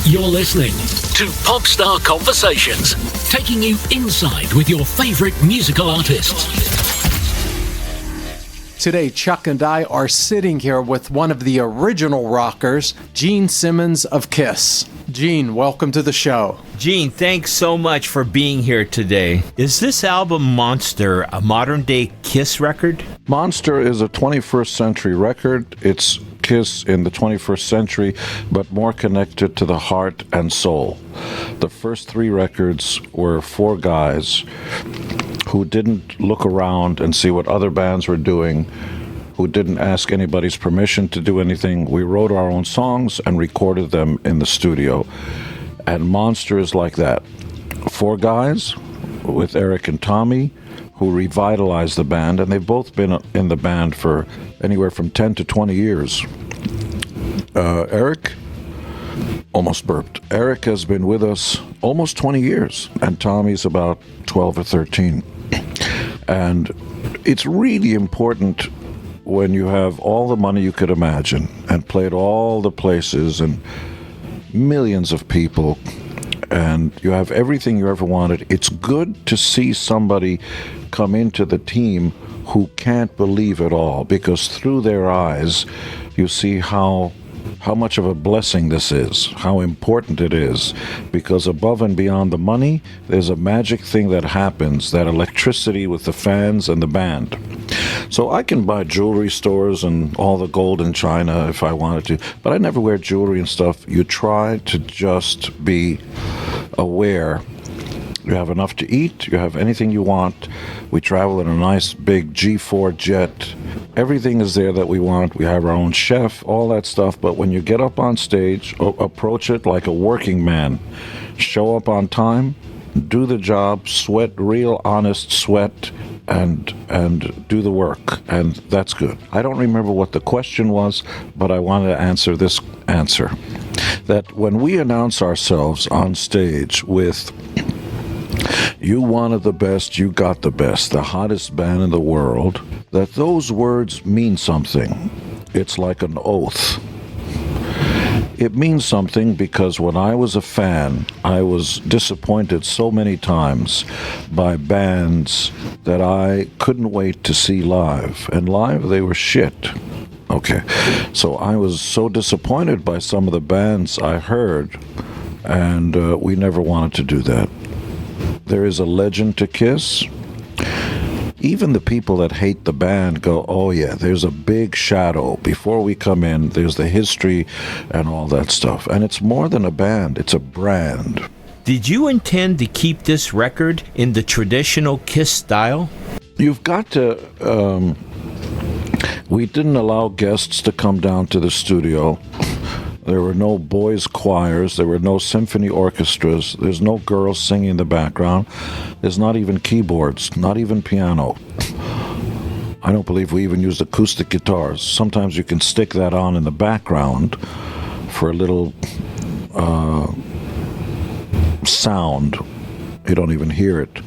You're listening to Popstar Conversations, taking you inside with your favorite musical artists. Today, Chuck and I are sitting here with one of the original rockers, Gene Simmons of Kiss. Gene, welcome to the show. Gene, thanks so much for being here today. Is this album Monster a modern-day Kiss record? Monster is a 21st century record. It's Kiss in the 21st century, but more connected to the heart and soul. The first three records were four guys who didn't look around and see what other bands were doing, who didn't ask anybody's permission to do anything. We wrote our own songs and recorded them in the studio. And Monster is like that. Four guys with Eric and Tommy who revitalized the band, and they've both been in the band for anywhere from 10 to 20 years. Eric, almost burped. Eric has been with us almost 20 years, and Tommy's about 12 or 13. And it's really important when you have all the money you could imagine and played all the places and millions of people, and you have everything you ever wanted. It's good to see somebody come into the team who can't believe it all, because through their eyes you see how much of a blessing this is, how important it is, because above and beyond the money, there's a magic thing that happens, that electricity with the fans and the band. So I can buy jewelry stores and all the gold in China if I wanted to, but I never wear jewelry and stuff. You try to just be aware. You have enough to eat, you have anything you want. We travel in a nice big G4 jet. Everything is there that we want. We have our own chef, all that stuff. But when you get up on stage, approach it like a working man. Show up on time, do the job, sweat real honest sweat, and do the work. And that's good. I don't remember what the question was, but I wanted to answer this answer. That when we announce ourselves on stage with "You wanted the best, you got the best, the hottest band in the world," that those words mean something. It's like an oath. It means something because when I was a fan, I was disappointed so many times by bands that I couldn't wait to see live. And live, they were shit. Okay, so I was so disappointed by some of the bands I heard, and we never wanted to do that. There is a legend to Kiss. Even the people that hate the band go, "Oh yeah, there's a big shadow. Before we come in, there's the history and all that stuff." And it's more than a band, it's a brand. Did you intend to keep this record in the traditional Kiss style? You've got to... we didn't allow guests to come down to the studio. There were no boys' choirs. There were no symphony orchestras. There's no girls singing in the background. There's not even keyboards, not even piano. I don't believe we even used acoustic guitars. Sometimes you can stick that on in the background for a little sound. You don't even hear it.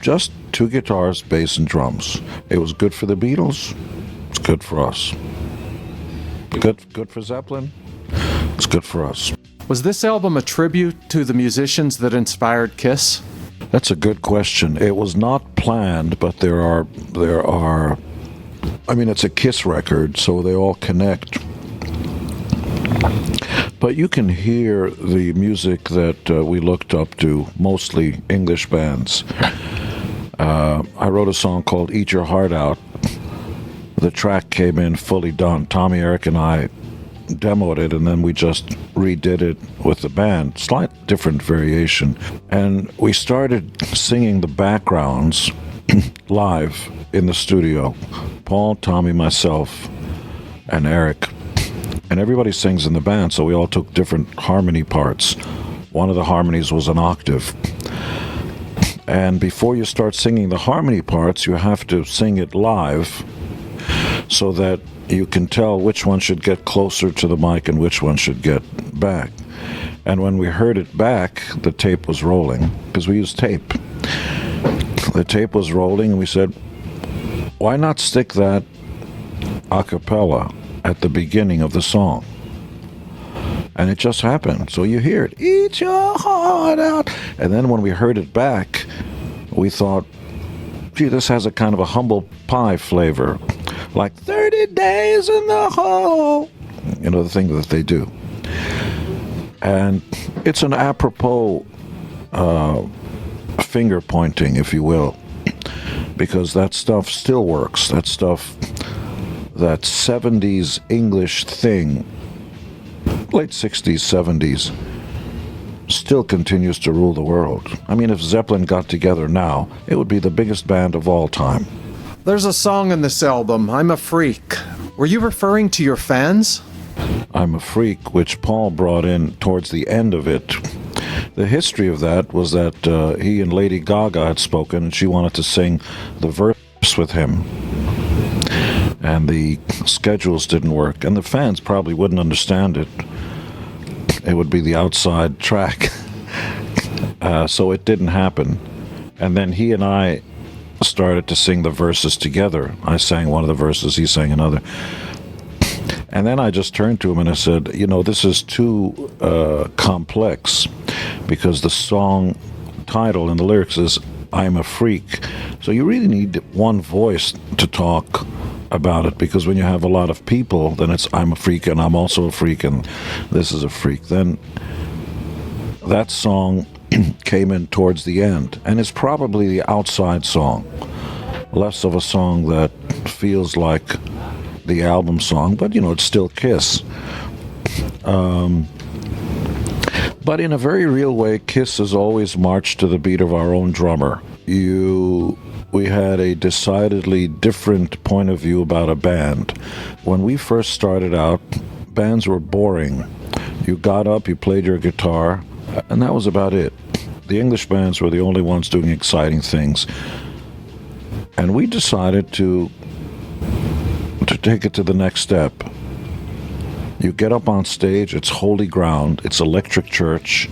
Just two guitars, bass, and drums. It was good for the Beatles. It's good for us. Good for Zeppelin. It's good for us. Was this album a tribute to the musicians that inspired Kiss? That's a good question. It was not planned, but there are. I mean, it's a Kiss record, so they all connect. But you can hear the music that we looked up to, mostly English bands. I wrote a song called "Eat Your Heart Out." The track came in fully done. Tommy, Eric, and I demoed it, and then we just redid it with the band, slight different variation, and we started singing the backgrounds live in the studio. Paul, Tommy, myself, and Eric, and everybody sings in the band, so we all took different harmony parts. One of the harmonies was an octave, and before you start singing the harmony parts, you have to sing it live so that you can tell which one should get closer to the mic and which one should get back. And when we heard it back, the tape was rolling, because we used tape. The tape was rolling, and we said, why not stick that a cappella at the beginning of the song? And it just happened. So you hear it, eat your heart out. And then when we heard it back, we thought, gee, this has a kind of a humble pie flavor. Like 30 days in the hole. You know, the thing that they do. And it's an apropos finger pointing, if you will, because that stuff still works. That stuff, that 70s English thing, late 60s, 70s, still continues to rule the world. I mean, if Zeppelin got together now, it would be the biggest band of all time. There's a song in this album, I'm a Freak. Were you referring to your fans? I'm a Freak, which Paul brought in towards the end of it. The history of that was that he and Lady Gaga had spoken, and she wanted to sing the verse with him. And the schedules didn't work, and the fans probably wouldn't understand it. It would be the outside track. So it didn't happen. And then he and I started to sing the verses together. I sang one of the verses, he sang another. And then I just turned to him and I said, you know, this is too complex, because the song title and the lyrics is I'm a Freak. So you really need one voice to talk about it, because when you have a lot of people, then it's I'm a freak and I'm also a freak and this is a freak. Then that song came in towards the end, and it's probably the outside song, less of a song that feels like the album song, but you know, it's still Kiss. But in a very real way, Kiss has always marched to the beat of our own drummer. We had a decidedly different point of view about a band. When we first started out, bands were boring. You got up, you played your guitar, and that was about it. The English bands were the only ones doing exciting things. And we decided to take it to the next step. You get up on stage, it's holy ground, it's electric church.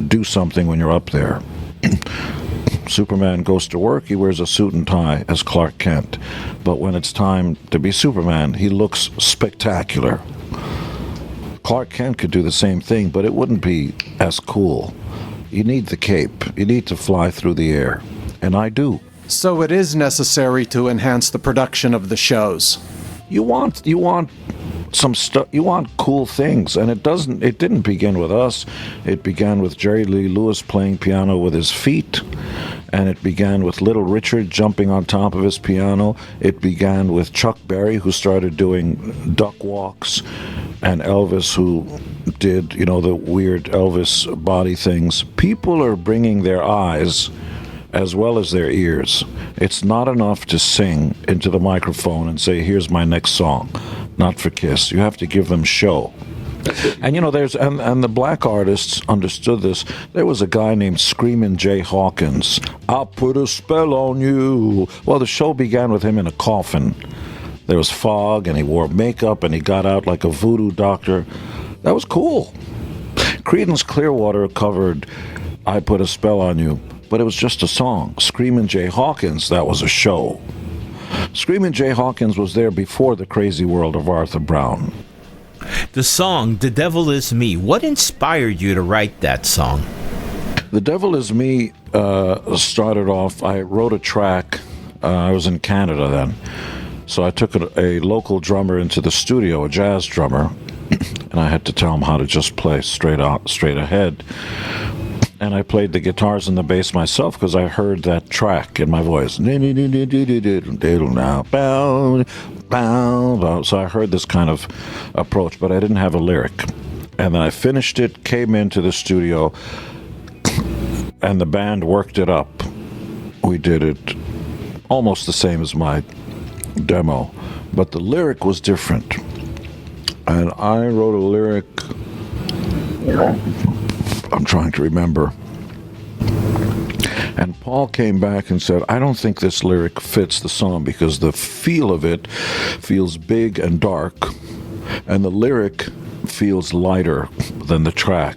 Do something when you're up there. Superman goes to work, he wears a suit and tie as Clark Kent. But when it's time to be Superman, he looks spectacular. Clark Kent could do the same thing, but it wouldn't be as cool. You need the cape. You need to fly through the air. And I do. So it is necessary to enhance the production of the shows. You want some stuff. You want cool things, and it didn't begin with us. It began with Jerry Lee Lewis playing piano with his feet, and it began with Little Richard jumping on top of his piano. It began with Chuck Berry, who started doing duck walks, and Elvis, who did, you know, the weird Elvis body things. People are bringing their eyes as well as their ears. It's not enough to sing into the microphone and say, here's my next song. Not for Kiss. You have to give them show. And you know, and the black artists understood this. There was a guy named Screamin' Jay Hawkins. I'll put a spell on you. Well, the show began with him in a coffin. There was fog, and he wore makeup, and he got out like a voodoo doctor. That was cool. Creedence Clearwater covered I Put a Spell on You, but it was just a song. Screamin' Jay Hawkins, that was a show. Screamin' Jay Hawkins was there before the crazy world of Arthur Brown. The song, The Devil Is Me, what inspired you to write that song? The Devil Is Me started off, I wrote a track. I was in Canada then. So I took a local drummer into the studio, a jazz drummer, and I had to tell him how to just play straight ahead. And I played the guitars and the bass myself because I heard that track in my voice. So I heard this kind of approach, but I didn't have a lyric. And then I finished it, came into the studio, and the band worked it up. We did it almost the same as my demo, but the lyric was different. And I wrote a lyric, I'm trying to remember. And Paul came back and said, I don't think this lyric fits the song because the feel of it feels big and dark, and the lyric feels lighter than the track.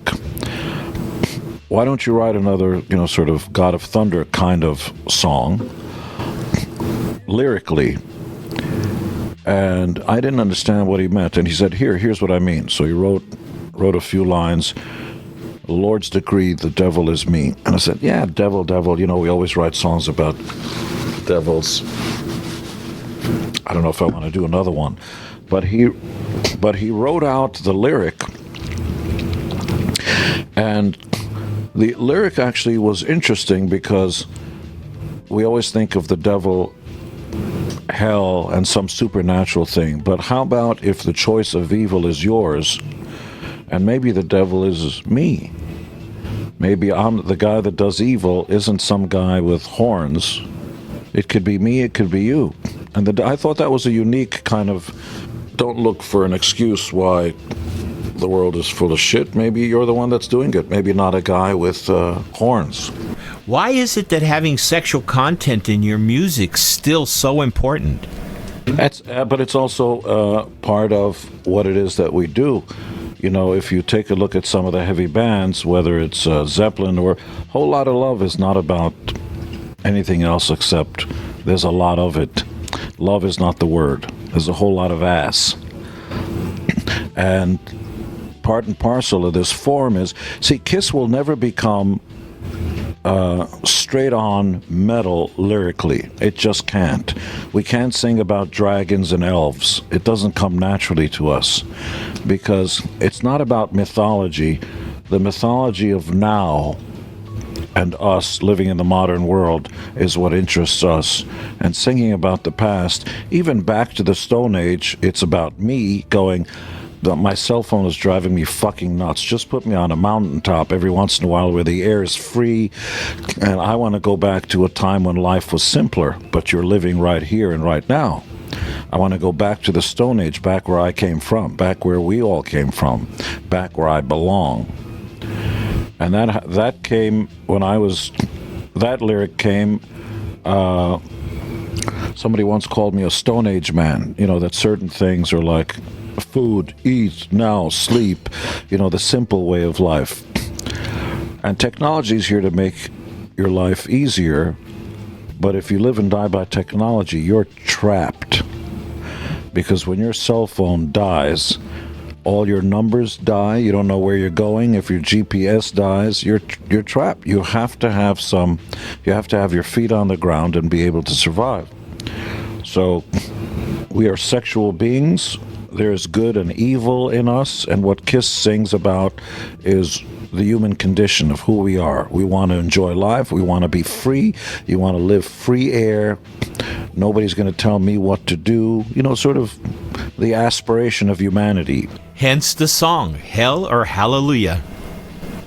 Why don't you write another, you know, sort of God of Thunder kind of song, lyrically? And I didn't understand what he meant. And he said, here's what I mean. So he wrote wrote a few lines. The Lord's decree, the devil is me. And I said, yeah, devil, devil. You know, we always write songs about devils. I don't know if I want to do another one. But he wrote out the lyric. And the lyric actually was interesting because we always think of the devil, hell, and some supernatural thing. But how about if the choice of evil is yours, and maybe the devil is me? Maybe I'm the guy that does evil isn't some guy with horns. It could be me, it could be you. And I thought that was a unique kind of, don't look for an excuse why the world is full of shit. Maybe you're the one that's doing it. Maybe not a guy with horns. Why is it that having sexual content in your music still so important? But it's also part of what it is that we do. You know, if you take a look at some of the heavy bands, whether it's Zeppelin or Whole Lot of Love is not about anything else except there's a lot of it. Love is not the word. There's a whole lot of ass. And part and parcel of this form is, see, Kiss will never become straight-on metal lyrically. It just can't. We can't sing about dragons and elves. It doesn't come naturally to us because it's not about mythology. The mythology of now and us living in the modern world is what interests us. And singing about the past, even back to the Stone Age, it's about me going, my cell phone is driving me fucking nuts. Just put me on a mountaintop every once in a while where the air is free, and I want to go back to a time when life was simpler, but you're living right here and right now. I want to go back to the Stone Age, back where I came from, back where we all came from, back where I belong. And that came when that lyric came, somebody once called me a Stone Age man, you know, that certain things are like food, eat, now, sleep, you know, the simple way of life. And technology is here to make your life easier, but if you live and die by technology, you're trapped. Because when your cell phone dies, all your numbers die, you don't know where you're going. If your GPS dies, you're trapped. You have to have your feet on the ground and be able to survive. So we are sexual beings. There's good and evil in us, and what Kiss sings about is the human condition of who we are. We want to enjoy life. We want to be free. You want to live free air. Nobody's going to tell me what to do. You know, sort of the aspiration of humanity. Hence the song, Hell or Hallelujah.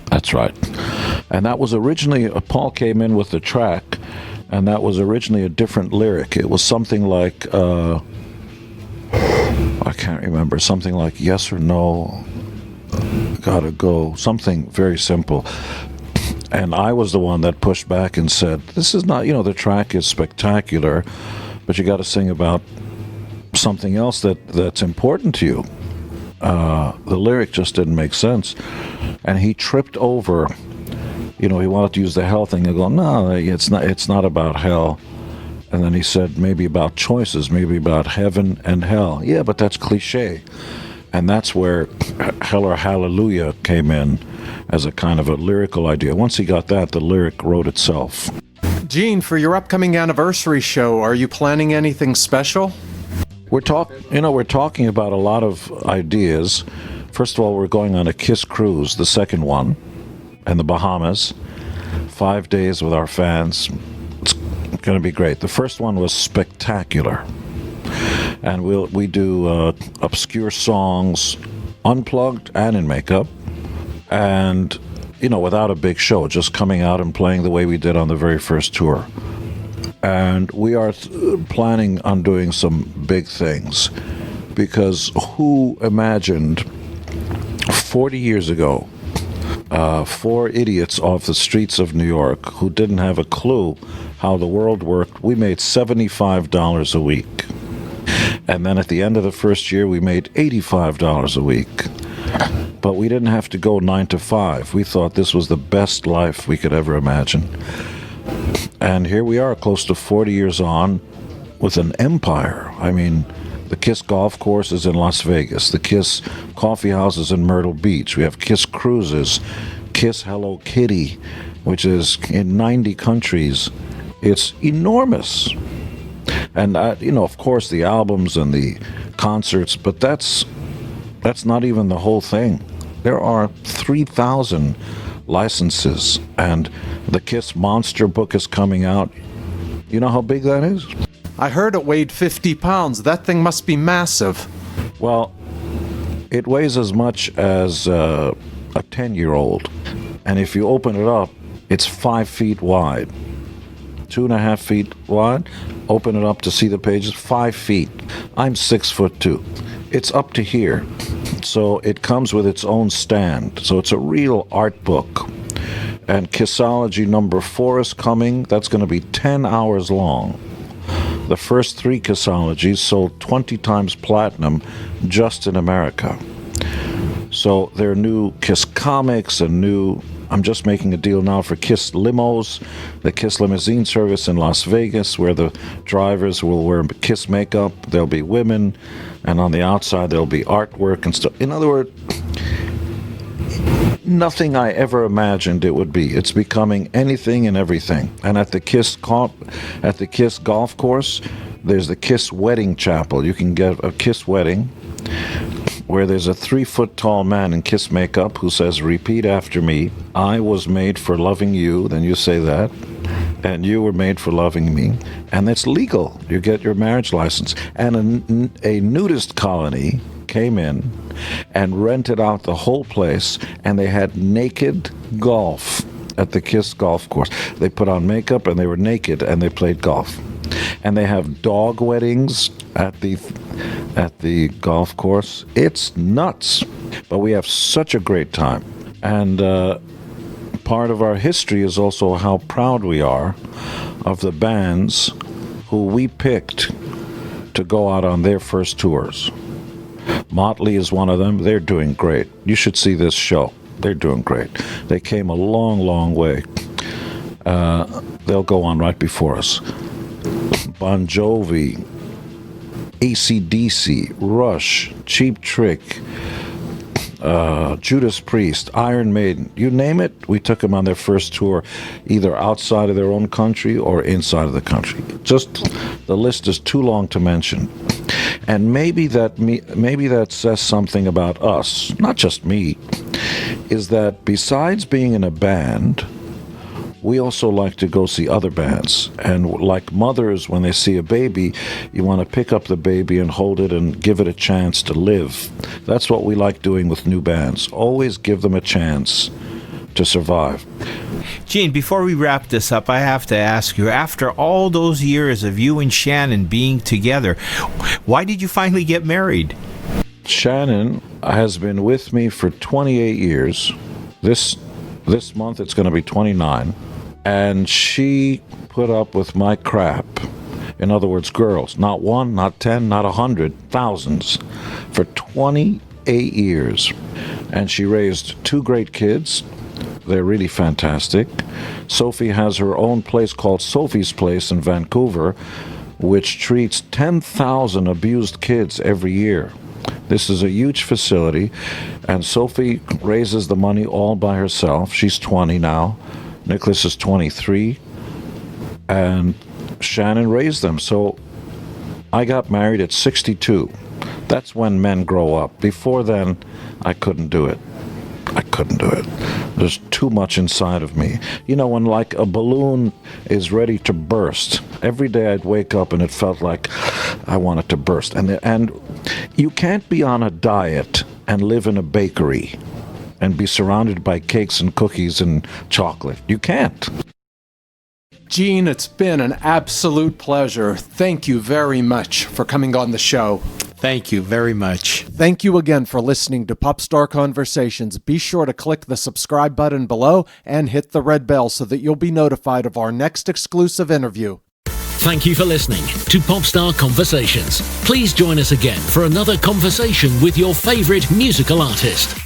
That's right. And that was originally, Paul came in with the track, and that was originally a different lyric. It was something like, I can't remember, something like yes or no, gotta go, something very simple. And I was the one that pushed back and said, this is not, you know, the track is spectacular, but you got to sing about something else that's important to you. The lyric just didn't make sense. And he tripped over, you know, he wanted to use the hell thing and go, no, it's not about hell. And then he said maybe about choices, maybe about heaven and hell. Yeah, but that's cliche. And that's where Hell or Hallelujah came in as a kind of a lyrical idea. Once he got that, the lyric wrote itself. Gene, for your upcoming anniversary show, are you planning anything special? We're talking about a lot of ideas. First of all, we're going on a Kiss cruise, the second one, in the Bahamas. 5 days with our fans. It's going to be great. The first one was spectacular. And we do obscure songs, unplugged and in makeup, and, you know, without a big show, just coming out and playing the way we did on the very first tour. And we are planning on doing some big things, because who imagined 40 years ago, 4 idiots off the streets of New York who didn't have a clue how the world worked, we made $75 a week. And then at the end of the first year, we made $85 a week. But we didn't have to go 9 to 5. We thought this was the best life we could ever imagine. And here we are, close to 40 years on, with an empire. I mean, The Kiss Golf Course is in Las Vegas. The Kiss Coffee House is in Myrtle Beach. We have Kiss Cruises, Kiss Hello Kitty, which is in 90 countries. It's enormous. And, of course, the albums and the concerts, but that's not even the whole thing. There are 3,000 licenses, and the Kiss Monster book is coming out. You know how big that is? I heard it weighed 50 pounds. That thing must be massive. Well, it weighs as much as a 10-year-old. And if you open it up, it's 5 feet wide. 2.5 feet wide. Open it up to see the pages, 5 feet. I'm 6'2". It's up to here. So it comes with its own stand. So it's a real art book. And Kissology number 4 is coming. That's going to be 10 hours long. The first 3 Kissologies sold 20 times platinum just in America. So there are new Kiss comics and new... I'm just making a deal now for Kiss limos, the Kiss limousine service in Las Vegas, where the drivers will wear Kiss makeup. There'll be women, and on the outside there'll be artwork and stuff. In other words, nothing I ever imagined it would be. It's becoming anything and everything. And at the Kiss Golf Course, there's the Kiss Wedding Chapel. You can get a Kiss wedding where there's a 3-foot-tall man in Kiss makeup who says, "Repeat after me. I was made for loving you." Then you say that. "And you were made for loving me." And it's legal. You get your marriage license. And a nudist colony came in and rented out the whole place, and they had naked golf at the Kiss Golf Course. They put on makeup, and they were naked, and they played golf. And they have dog weddings at the golf course. It's nuts. But we have such a great time. And part of our history is also how proud we are of the bands who we picked to go out on their first tours. Motley is one of them. They're doing great. You should see this show. They're doing great. They came a long, long way. They'll go on right before us. Bon Jovi, AC/DC, Rush, Cheap Trick, Judas Priest, Iron Maiden, you name it, we took them on their first tour, either outside of their own country or inside of the country. Just, the list is too long to mention. And maybe that says something about us, not just me, is that besides being in a band, we also like to go see other bands. And like mothers, when they see a baby, you want to pick up the baby and hold it and give it a chance to live. That's what we like doing with new bands. Always give them a chance to survive. Gene, before we wrap this up, I have to ask you, after all those years of you and Shannon being together, why did you finally get married? Shannon has been with me for 28 years. This month it's going to be 29. And she put up with my crap. In other words, girls. Not 1, not 10, not 100, thousands. For 28 years. And she raised 2 great kids. They're really fantastic. Sophie has her own place called Sophie's Place in Vancouver, which treats 10,000 abused kids every year. This is a huge facility, and Sophie raises the money all by herself. She's 20 now. Nicholas is 23, and Shannon raised them. So I got married at 62. That's when men grow up. Before then, I couldn't do it. There's too much inside of me. You know, when like a balloon is ready to burst, every day I'd wake up and it felt like I wanted to burst. And you can't be on a diet and live in a bakery and be surrounded by cakes and cookies and chocolate. You can't. Gene, it's been an absolute pleasure. Thank you very much for coming on the show. Thank you very much. Thank you again for listening to Popstar Conversations. Be sure to click the subscribe button below and hit the red bell so that you'll be notified of our next exclusive interview. Thank you for listening to Popstar Conversations. Please join us again for another conversation with your favorite musical artist.